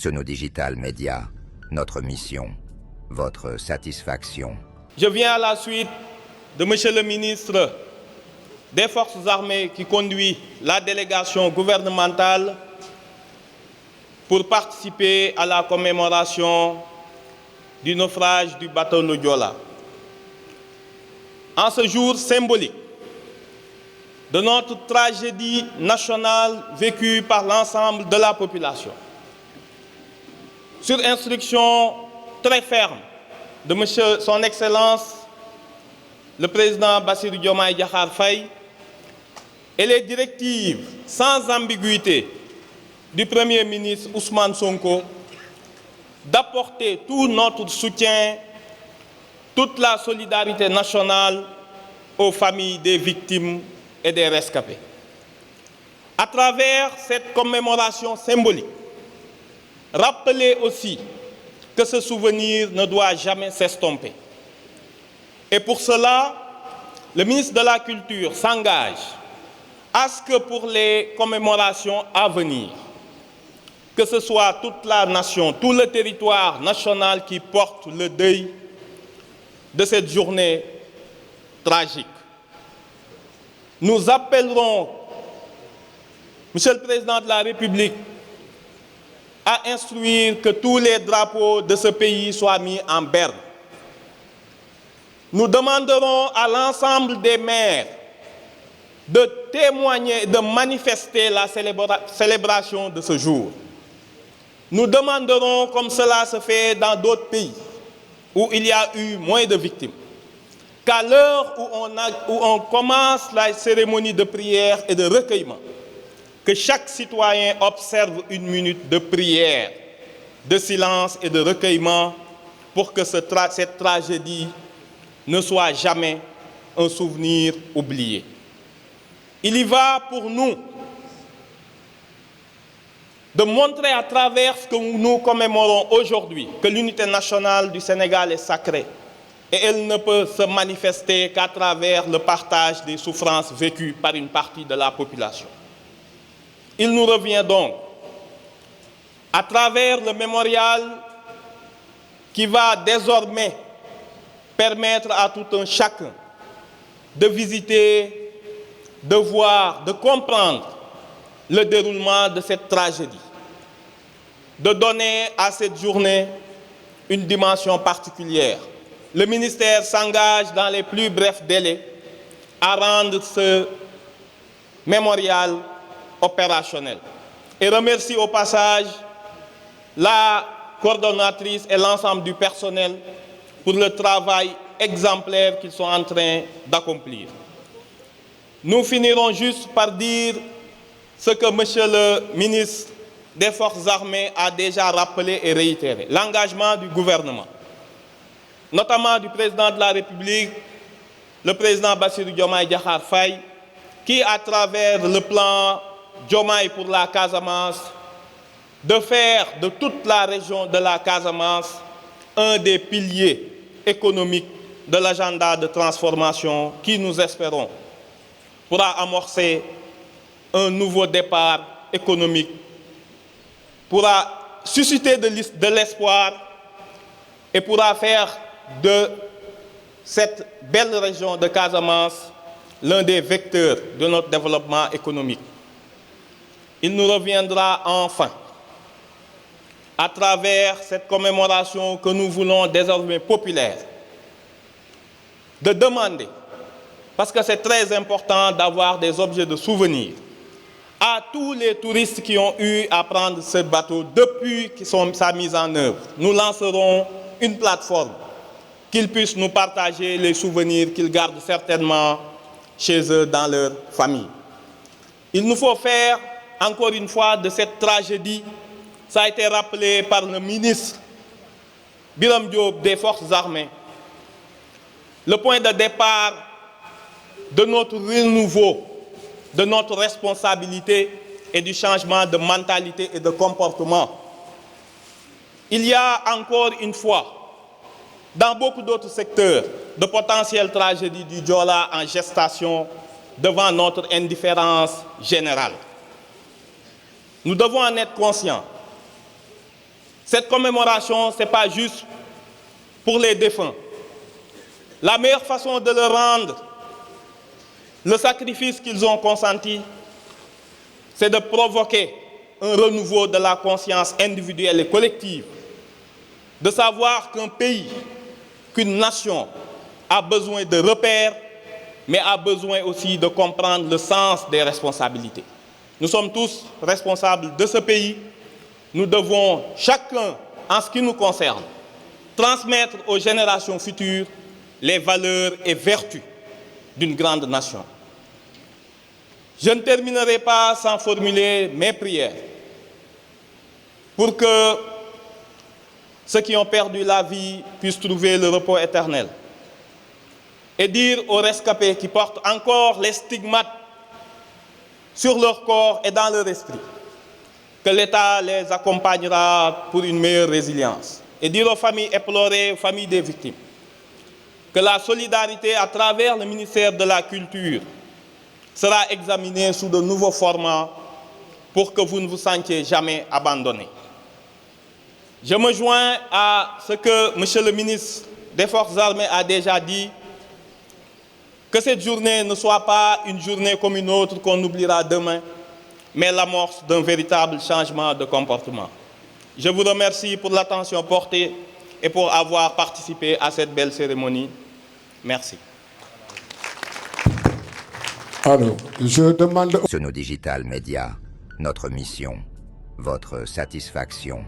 Sono Digital Media, notre mission, votre satisfaction. Je viens à la suite de Monsieur le ministre des Forces armées qui conduit la délégation gouvernementale pour participer à la commémoration du naufrage du bateau le Joola. En ce jour symbolique de notre tragédie nationale vécue par l'ensemble de la population, sur instruction très ferme de Monsieur Son Excellence le Président Bassirou Diomaye Diakhar Faye et les directives sans ambiguïté du Premier ministre Ousmane Sonko, d'apporter tout notre soutien, toute la solidarité nationale aux familles des victimes et des rescapés. À travers cette commémoration symbolique, rappelez aussi que ce souvenir ne doit jamais s'estomper. Et pour cela, le ministre de la Culture s'engage à ce que pour les commémorations à venir, que ce soit toute la nation, tout le territoire national qui porte le deuil de cette journée tragique. Nous appellerons, Monsieur le Président de la République, à instruire que tous les drapeaux de ce pays soient mis en berne. Nous demanderons à l'ensemble des maires de témoigner, de manifester la célébration de ce jour. Nous demanderons, comme cela se fait dans d'autres pays où il y a eu moins de victimes, qu'à l'heure où on commence la cérémonie de prière et de recueillement, que chaque citoyen observe une minute de prière, de silence et de recueillement pour que cette tragédie ne soit jamais un souvenir oublié. Il y va pour nous de montrer à travers ce que nous commémorons aujourd'hui que l'unité nationale du Sénégal est sacrée et elle ne peut se manifester qu'à travers le partage des souffrances vécues par une partie de la population. Il nous revient donc, à travers le mémorial qui va désormais permettre à tout un chacun de visiter, de voir, de comprendre le déroulement de cette tragédie, de donner à cette journée une dimension particulière. Le ministère s'engage dans les plus brefs délais à rendre ce mémorial opérationnel. Et remercie au passage la coordonnatrice et l'ensemble du personnel pour le travail exemplaire qu'ils sont en train d'accomplir. Nous finirons juste par dire ce que Monsieur le ministre des Forces armées a déjà rappelé et réitéré, l'engagement du gouvernement, notamment du président de la République, le président Bassirou Diomaye Diakhar Faye, qui, à travers le plan Diomaye pour la Casamance, de faire de toute la région de la Casamance un des piliers économiques de l'agenda de transformation qui, nous espérons, pourra amorcer un nouveau départ économique, pourra susciter de l'espoir et pourra faire de cette belle région de Casamance l'un des vecteurs de notre développement économique. Il nous reviendra enfin, à travers cette commémoration que nous voulons désormais populaire, de demander, parce que c'est très important d'avoir des objets de souvenir, à tous les touristes qui ont eu à prendre ce bateau depuis sa mise en œuvre. Nous lancerons une plateforme qu'ils puissent nous partager les souvenirs qu'ils gardent certainement chez eux, dans leur famille. Il nous faut faire, encore une fois, de cette tragédie, ça a été rappelé par le ministre Birame Diop des Forces armées, le point de départ de notre renouveau, de notre responsabilité et du changement de mentalité et de comportement. Il y a encore une fois, dans beaucoup d'autres secteurs, de potentielles tragédies du Joola en gestation devant notre indifférence générale. Nous devons en être conscients. Cette commémoration, ce n'est pas juste pour les défunts. La meilleure façon de leur rendre le sacrifice qu'ils ont consenti, c'est de provoquer un renouveau de la conscience individuelle et collective, de savoir qu'un pays, qu'une nation a besoin de repères, mais a besoin aussi de comprendre le sens des responsabilités. Nous sommes tous responsables de ce pays. Nous devons, chacun, en ce qui nous concerne, transmettre aux générations futures les valeurs et vertus d'une grande nation. Je ne terminerai pas sans formuler mes prières pour que ceux qui ont perdu la vie puissent trouver le repos éternel et dire aux rescapés qui portent encore les stigmates sur leur corps et dans leur esprit que l'État les accompagnera pour une meilleure résilience et dire aux familles éplorées, aux familles des victimes, que la solidarité à travers le ministère de la Culture sera examinée sous de nouveaux formats pour que vous ne vous sentiez jamais abandonnés. Je me joins à ce que M. le ministre des Forces armées a déjà dit, que cette journée ne soit pas une journée comme une autre qu'on oubliera demain, mais l'amorce d'un véritable changement de comportement. Je vous remercie pour l'attention portée et pour avoir participé à cette belle cérémonie. Merci. Alors, je demande... Sono Digital Média, notre mission, votre satisfaction.